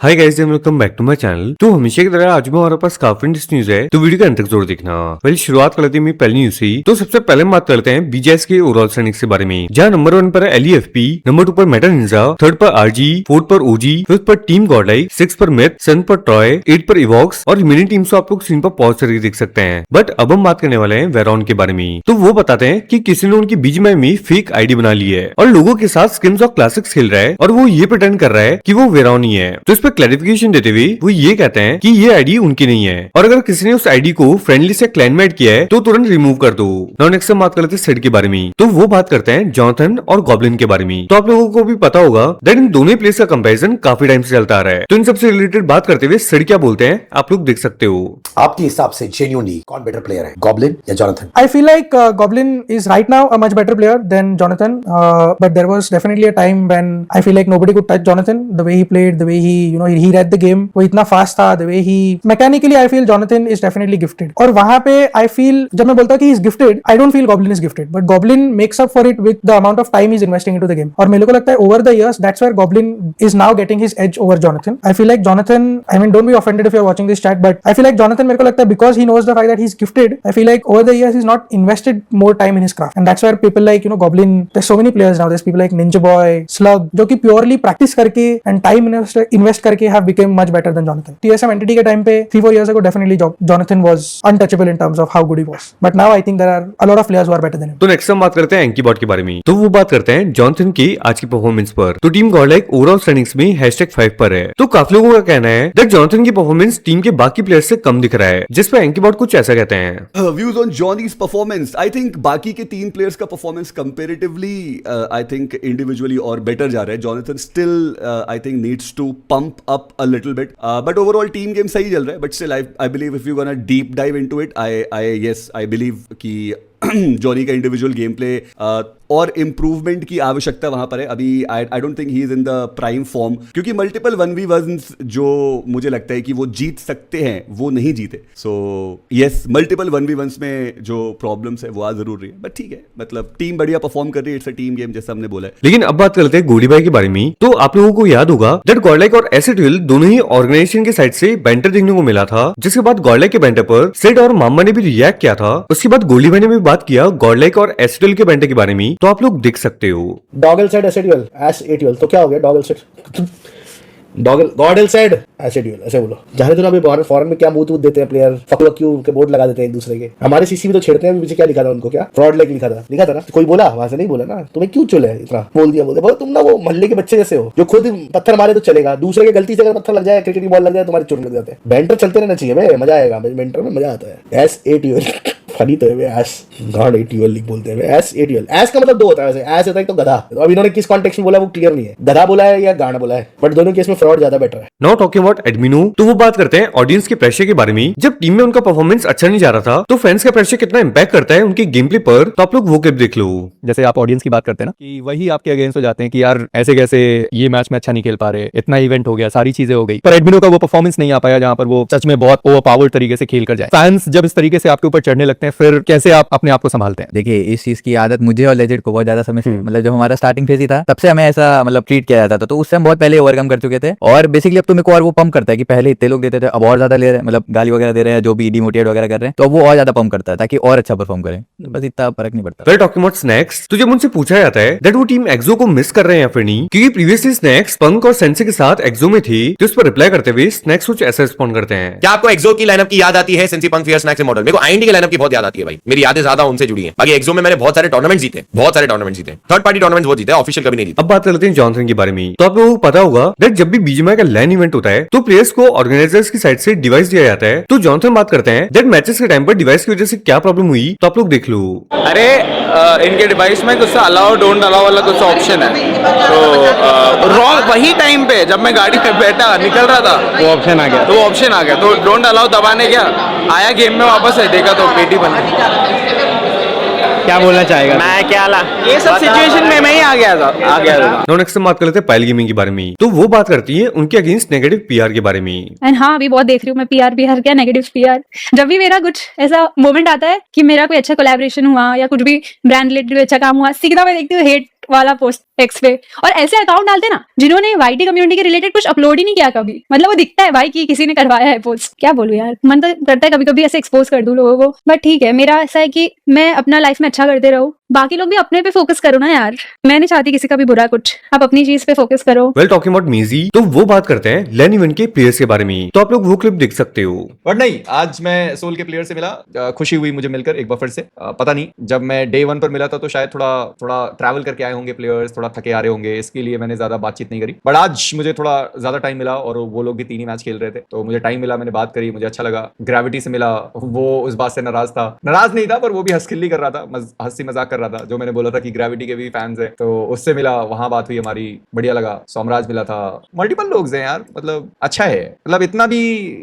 Hi guys and welcome back to my channel. तो हमेशा की तरह आज भी हमारे पास काफी इंटरेस्ट न्यूज है, तो वीडियो का अंत तक जरूर देखना। पहले शुरुआत कर लेते हैं पहली न्यूज से। तो सबसे पहले हम बात करते हैं बीजेएस के ओवरऑल स्टैंडिंग्स के बारे में, जहां नंबर 1 पर है LEFP, नंबर 2 पर मेटा निंजा, थर्ड पर RG, फोर्थ पर OG, फिफ्थ पर टीम गॉडलाइक, सिक्स पर मेथ, 7 पर ट्रॉय, 8 पर इवॉक्स और रिमेनिंग टीम्स को आप लोग स्क्रीन पर पॉज करके देख सकते हैं। बट अब हम बात करने वाले हैं वेरॉन के बारे में। तो वो बताते हैं कि किसी ने उनकी बीजीएमआई में फेक आईडी बना ली है और लोगों के साथ स्किन्स ऑफ क्लासिक्स खेल रहा है और वो ये प्रिटेंड कर रहा है कि वो वेरॉन ही है। तो इस पर क्लैरिफिकेशन देते हुए वो ये कहते हैं कि ये आईडी उनकी नहीं है और अगर किसी ने उस आईडी को फ्रेंडली से क्लैन में ऐड किया है तो तुरंत रिमूव कर दो। नाउ नेक्स्ट हम बात करते हैं सिड के बारे में। तो वो बात करते हैं जॉनथन और गॉब्लिन के बारे में। तो आप लोगों को भी पता होगा दैट इन दोनों प्लेस का कंपैरिजन काफी टाइम से चलता आ रहा है। तो इन सबसे रिलेटेड बात करते हुए सिड क्या बोलते हैं आप लोग देख सकते हो। आपके हिसाब से जेन्युइनली कौन बेटर प्लेयर है, गॉब्लिन या Jonathan? I feel like Goblin is right now a much better player than Jonathan, but there was definitely a time when I feel like nobody could touch Jonathan. The way he played, the way he read the game, वो इतना fast था, the way he mechanically I feel Jonathan is definitely gifted. और वहाँ पे I feel जब मैं बोलता हूँ कि he is gifted, I don't feel Goblin is gifted, but Goblin makes up for it with the amount of time he's investing into the game. और मेरे को लगता है over the years that's where Goblin is now getting his edge over Jonathan. I feel like Jonathan, I mean don't be offended if you're watching this chat, but I feel like Jonathan मेरे को लगता है because he knows the fact that he's gifted, I feel like over the years he's not invested more time in his craft, and that's where people like Goblin, there's so many players now, there's people like Ninja Boy, Slug जो कि purely practice करके and time invest करके have become much better than Jonathan. TSM entity के time पे 3-4 years ago definitely Jonathan was untouchable in terms of how good he was, but now I think there are a lot of players who are better than him. तो next हम बात करते हैं एंकीबॉट के बारे में। तो वो बात करते हैं जॉनथन की आज की परफॉर्मेंस पर। तो टीम गॉडलाइक ओवरऑल स्टैंडिंग्स में #5 पर है। तो काफी लोगों का कहना है दैट जॉनथन की परफॉर्मेंस टीम के बाकी प्लेयर्स से कम दिख रहा है, जिस पर एंकीबॉट कुछ ऐसा कहते हैं। Views on Johnny's performance, I think बाकी के 3 प्लेयर्स का performance comparatively I think individually और बेटर जा रहा है। Jonathan still I think needs to pump up a little bit, but overall team game सही चल रहा है। But still I believe if you gonna deep dive into it, I believe कि Johnny का इंडिविजुअल गेम प्ले और improvement की आवश्यकता वहां पर है। अभी आई don't think he is in the prime form, क्योंकि मल्टीपल 1v1s जो मुझे लगता है कि वो जीत सकते हैं वो नहीं जीते। सो यस, मल्टीपल 1v1s में जो प्रॉब्लम्स है वो आ जरूर रही है, बट ठीक है, मतलब टीम बढ़िया परफॉर्म कर रही है। इट्स अ टीम गेम जैसा हमने बोला है। लेकिन अब बात करते हैं गोली भाई के बारे में। तो आप लोगों को याद होगा दैट गॉडलाइक और एसिडविल दोनों ही ऑर्गेनाइजेशन के साइड से बैंटर देखने को मिला था, जिसके बाद गॉडलाइक के बैंटर पर सिड और मामा ने भी रिएक्ट किया था। उसके बाद गोली भाई ने भी बात किया गॉडलाइक और एसिडविल के बैंटर के बारे में, तो आप लोग देख सकते हो। डॉगल सेड एसिडुअल एस एटुअल, तो क्या हो गया? डॉगल सेड गॉडल सेड एसिडुअल, ऐसे बोलो। जाने तो अभी फॉरेन में क्या मुंह देते हैं प्लेयर, फक यू के बोर्ड लगा देते हैं एक दूसरे के। हमारे सीसी में तो छेड़ते हैं। पीछे क्या लिखा था उनको? क्या फ्रॉड लाइक लिखा था ना? कोई बोला? वहां से नहीं बोला ना। तुम्हें क्यों चले इतना बोल दिया? बोलते तुम ना वो मोहल्ले के बच्चे जैसे हो जो खुद पत्थर मारे तो चलेगा, दूसरे के गलती से अगर पत्थर लग जाए, क्रिकेट की बॉल लग जाए, तुम्हारे चोट लग जाते हैं। बैंटर चलते रहना चाहिए भाई, मजा आएगा। बैंटर में मजा आता है। एस एटुअल फनी तो है एस, गॉड एटुअल लिख बोलते हैं एस एटुअल। एस का मतलब 2 होता है वैसे। एस होता है तो गधा। तो अब इन्होंने किस कॉन्टेक्स्ट में बोला वो क्लियर नहीं है, गधा बोला है या गाना बोला है, बट दोनों केस में फ्रॉड ज्यादा बेटर है। नाउ टॉकिंग अबाउट एडमिनो, तो वो बात करते हैं ऑडियंस के प्रेशर के बारे में। जब टीम में उनका परफॉर्मेंस अच्छा नहीं जा रहा था तो फैंस का प्रेशर कितना इंपैक्ट करता है उनके गेम प्ले पर, तो आप लोग वो क्लिप देख लो। जैसे आप ऑडियंस की बात करते हैं ना कि वही आपके अगेंस्ट हो जाते हैं कि यार ऐसे कैसे ये मैच में अच्छा नहीं खेल पा रहे, इतना इवेंट हो गया, सारी चीजें हो गई, पर एडमिनो का वो परफॉर्मेंस नहीं आ पाया जहां पर वो सच में बहुत ओवरपावर्ड तरीके से खेल कर जाए। फैंस जब इस तरीके से आपके ऊपर चढ़ने लगते हैं फिर कैसे आप अपने आप को संभालते हैं? देखिए, इस चीज की आदत मुझे और लेजेंड को बहुत ज्यादा समय से, मतलब जब हमारा स्टार्टिंग फेज ही था तब से हमें ऐसा मतलब ट्रीट किया जाता था, तो उससे हम बहुत पहले ओवरकम कर चुके थे। और बेसिकली अब तो मेरे को और वो पंप करता है कि पहले इतने लोग देते थे, अब और ज्यादा ले रहे हैं, मतलब गाली वगैरह दे रहे हैं, जो भी डिमोटिवेट वगैरह कर रहे हैं, तो वो और ज्यादा पंप करता है ताकि और अच्छा परफॉर्म करें। बस इतना फर्क नहीं पड़ता। वेल टॉकिंग अबाउट स्नैक्स, तो जब उनसे पूछा जाता है दैट वो टीम एक्सो को मिस कर रहे हैं या फिर नहीं, क्योंकि प्रीवियसली स्नैक्स पंक और सेंसे के साथ एक्सो में थी, तो उस पर रिप्लाई करते हुए स्नैक्स कुछ ऐसा रिस्पॉन्ड करते हैं। क्या आपको एक्सो की लाइनअप की याद आती है? सेंसी पंक फियर स्नैक्स मॉडल। मेरे को आईएनडी की लाइनअप की बहुत याद आती है भाई, मेरी यादें ज्यादा उनसे जुड़ी हैं। बाकी एक्सो में मैंने बहुत सारे टूर्नामेंट जीते, थर्ड पार्टी टूर्नामेंट वो जीते, ऑफिशियल कभी नहीं जीते। अब बात कर लेते हैं जॉनसन के बारे में। तो आप लोगों को पता होगा दैट जब भी बीजीएमआई का लैन इवेंट होता है तो प्लेयर्स को ऑर्गेनाइजर्स की साइड से डिवाइस दिया जाता है। तो जॉनसन बात करते हैं दैट मैचेस के टाइम पर डिवाइस की वजह से क्या प्रॉब्लम हुई, तो आप लोग देख लो। अरे इनके डिवाइस में कुछ अलाउ डोंट अलाउ वाला कुछ ऑप्शन है, तो रॉन्ग वही टाइम पे जब मैं गाड़ी में बैठा निकल रहा था वो ऑप्शन आ गया, तो डोंट अलाउ दबाने क्या आया, गेम में वापस है, देखा तो पेटी बन गई। क्या बोलना चाहेगा? मैं क्या ला, ये सब सिचुएशन में मैं ही आ गया था। नाउ नेक्स्ट हम बात कर लेते हैं पायल गेमिंग के बारे में। तो वो बात करती है उनके अगेंस्ट नेगेटिव पीआर के बारे में। एंड हाँ, अभी बहुत देख रही हूँ मैं पीआर क्या नेगेटिव पीआर। जब भी मेरा कुछ ऐसा मोमेंट आता है कि मेरा कोई अच्छा कोलैबोरेशन हुआ या कुछ भी ब्रांड रिलेटेड अच्छा काम हुआ, सीधा मैं देखती हूँ हेट वाला पोस्ट एक्स पे, और ऐसे अकाउंट डालते ना जिन्होंने वाईटी कम्युनिटी के रिलेटेड कुछ अपलोड ही नहीं किया कभी, मतलब वो दिखता है भाई कि किसी ने करवाया है पोस्ट। क्या बोलूं यार, मन तो करता है कभी कभी ऐसे एक्सपोज कर दूं लोगों को, बट ठीक है, मेरा ऐसा है कि मैं अपना लाइफ में अच्छा करते रहूं, बाकी लोग भी अपने पे फोकस करो ना यार, मैं नहीं चाहती किसी का भी बुरा कुछ, आप अपनी चीज पे फोकस करो। वेल टॉकिंग अबाउट मेजी, तो वो बात करते हैं लैन इवेंट के प्लेयर्स के बारे में, तो आप लोग वो क्लिप देख सकते हो। बट नहीं, आज मैं सोल के प्लेयर से मिला, खुशी हुई मुझे मिलकर एक बफर से। पता नहीं, जब मैं डे 1 पर मिला था तो शायद थोड़ा ट्रैवल करके आए होंगे प्लेयर्स, थोड़ा थके आ रहे होंगे, इसके लिए मैंने ज्यादा बातचीत नहीं करी। बट आज मुझे थोड़ा ज्यादा टाइम मिला और वो लोग भी 3 ही मैच खेल रहे थे, तो मुझे टाइम मिला, मैंने बात करी, मुझे अच्छा लगा। ग्रेविटी से मिला, वो उस बात से नाराज नहीं था, पर वो भी हंसखिल्ली कर रहा था, हंसी मजाक कर रहा था, जो मैंने बोला था कि ग्रेविटी के भी फैंस है, तो उससे मिला, वहां बात हुई हमारी, बढ़िया लगा। सोमराज मिला था, मल्टीपल लोग हैं यार, मतलब अच्छा है, मतलब इतना भी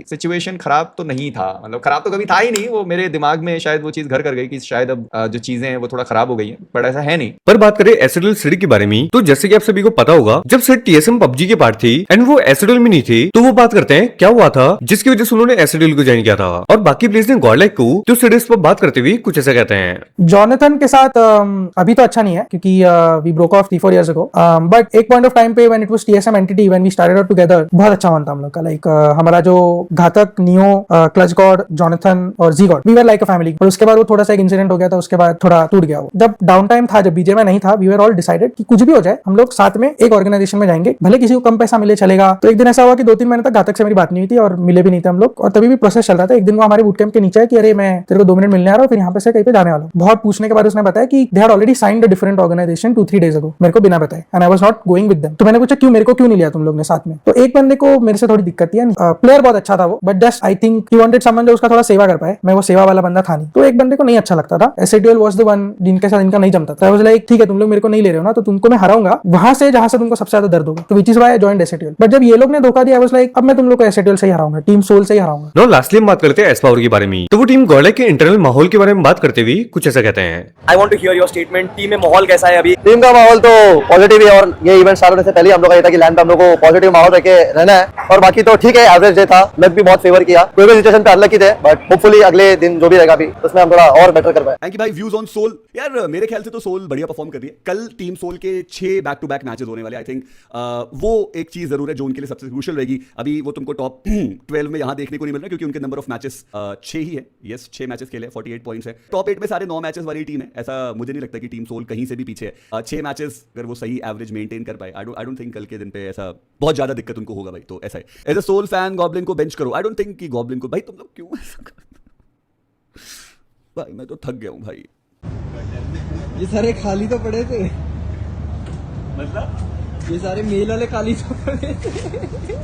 सिचुएशन खराब तो नहीं था, मतलब खराब तो कभी था ही नहीं, वो मेरे दिमाग में शायद वो चीज घर कर गई कि शायद अब जो चीजें हैं वो थोड़ा खराब हो गई हैं, बट ऐसा है नहीं। पर बात करें एसएडल सिटी के बारे में, तो जैसे कि आप सभी को पता होगा, जब सिट टीएसएम पबजी के पार्ट थी एंड वो एसएडल में नहीं थे, तो वो बात करते हैं क्या हुआ था जिसकी वजह से उन्होंने एसएडल को ज्वाइन किया था, और बाकी प्लेयर्स ने गॉडलाइक को तो सिट इस पर बात करते हुए कुछ ऐसा कहते हैं। जॉनथन के साथ अभी तो अच्छा नहीं है क्योंकि we broke off 3-4 years ago, but एक पॉइंट ऑफ टाइम पे when it was TSM entity, when we started out together, बहुत अच्छा बनता हम लोग का, लाइक हमारा जो घातक, नियो, क्लच गॉड, जॉनथन और Z God, we were like a family. पर उसके बाद वो थोड़ा सा एक इंसिडेंट हो गया था, उसके बाद थोड़ा टूट गया वो। जब डाउन टाइम था, जब बीजे में नहीं था, वी वर ऑल डिसाइडेड कि कुछ भी हो जाए हम लोग साथ में एक ऑर्गेनाइजेशन में जाएंगे, भले किसी को कम पैसा मिले चलेगा। तो एक दिन ऐसा हुआ कि 2-3 महीने तक घातक से मेरी बात नहीं हुई थी और मिले भी नहीं थे हम लोग, और तभी भी प्रोसेस चल रहा था। एक दिन वो हमारे बूट कैंप के नीचे है कि अरे मैं तेरे को 2 मिनट मिलने आ रहा हूँ, फिर यहाँ पे से कहीं पे जाने वाला हूँ। बहुत पूछने के बाद उसने बताया कि they had already signed a different organization 2-3 days ago, मेरे को बिना बताए, and I was not going with them. तो मैंने पूछा क्यों, मेरे को क्यों नहीं लिया तुम लोग ने साथ में? तो एक बंदे को मेरे से थोड़ी दिक्कत थी, प्लेयर बहुत अच्छा था वो, but just I think he wanted someone जो उसका थोड़ा सेवा कर पाए। मैं वो सेवा वाला बंदा था नहीं, तो एक बंदे को नहीं अच्छा लगता था। एसएडीएल वाज द वन जिनके साथ इनका नहीं जमता था। आई वाज लाइक ठीक है, तुम लोग मेरे को नहीं ले रहे हो ना, तो तुमको मैं हराऊंगा वहां से जहां से तुमको सबसे ज्यादा दर्द होगा, तो which is why I joined SADL. But जब ये लोग ने धोखा दिया, आई वाज लाइक अब मैं तुम लोग को एसएडीएल से ही हराऊंगा, टीम सोल से ही हराऊंगा। नो लास्टली हम बात करते हैं एस पावर के बारे में, तो वो टीम गॉडलाइक के इंटरनल माहौल के बारे में बात करते हुए कुछ ऐसा कहते हैं। I want to hear your statement, team में माहौल कैसा है अभी? टीम का माहौल तो पॉजिटिव है, और ये इवेंट स्टार्ट होने से पहले हम लोग का ये था कि लैंड पे हम लोग को पॉजिटिव माहौल रख के रहना है, और बाकी तो ठीक है, एवरेज डे था, लक भी बहुत फेवर किया, कोई भी सिचुएशन पे अनलकी थे, बट होपफुली अगले दिन जो भी रहेगा भी उसमें हम थोड़ा और बेटर कर पाए। थैंक यू भाई। व्यूज ऑन सोल, यार मेरे ख्याल से तो सोल बढ़िया परफॉर्म कर रही है। कल टीम सोल के 6 बैक टू बैक मैचेस होने वाले, आई थिंक वो एक चीज जरूर है जो उनके लिए सबसे क्रूशियल रहेगी। अभी वो तुमको टॉप 12 में यहाँ देखने को नहीं मिल रहा क्योंकि उनके नंबर ऑफ मैचेस 6 ही है। यस, 6 मैचेस खेले, 48 पॉइंट्स है। टॉप 8 में सारे 9 मैचेस वाली टीम है, ऐसा मुझे नहीं लगता कि टीम सोल कहीं से भी पीछे है। 6 मैचेस अगर वो सही एवरेज मेंटेन कर पाए, आई डोंट थिंक कल के दिन पे ऐसा बहुत ज्यादा दिक्कत उनको होगा भाई। तो ऐसा है, as a Soul fan Goblin को बेंच करो। आई डोंट थिंक कि गॉब्लिन को, भाई तुम लोग क्यों ऐसा कर भाई, मैं तो थक गया हूं भाई। ये सारे खाली तो पड़े थे, मतलब ये सारे मेल वाले खाली तो पड़े थे,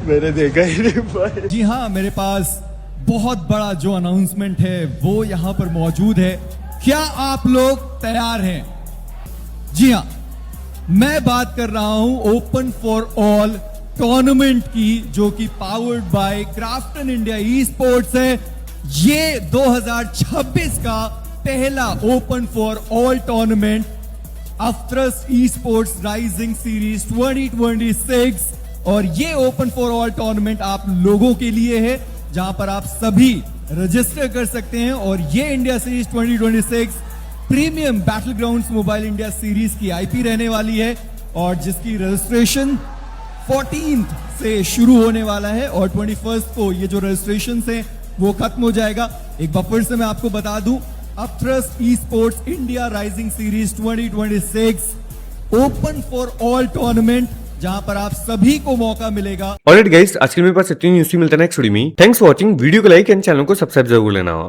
मैंने देखा ही नहीं भाई। जी हाँ, मेरे पास बहुत बड़ा जो अनाउंसमेंट है वो यहाँ पर मौजूद है। क्या आप लोग तैयार हैं? जी हाँ, मैं बात कर रहा हूं ओपन फॉर ऑल टूर्नामेंट की, जो कि powered by Krafton India esports है। ये 2026 का पहला ओपन फॉर ऑल टूर्नामेंट अफ्तरस ई स्पोर्ट्स राइजिंग सीरीज 2026, और ये ओपन फॉर ऑल टूर्नामेंट आप लोगों के लिए है, जहां पर आप सभी रजिस्टर कर सकते हैं। और ये India series 2026 premium battlegrounds mobile India series की आईपी रहने वाली है, और जिसकी रजिस्ट्रेशन 14th से शुरू होने वाला है, और 21st को ये जो रजिस्ट्रेशन है वो खत्म हो जाएगा। एक बार फिर से मैं आपको बता दूं, अफ्तरस esports India rising series 2026 open for all tournament, जहां पर आप सभी को मौका मिलेगा। ऑलराइट गाइस, आज के मेरे पास इतनी न्यूज़ मिलता है नेक्स्ट वीडियो में। थैंक्स फॉर वॉचिंग, वीडियो को लाइक एंड चैनल को सब्सक्राइब जरूर लेना।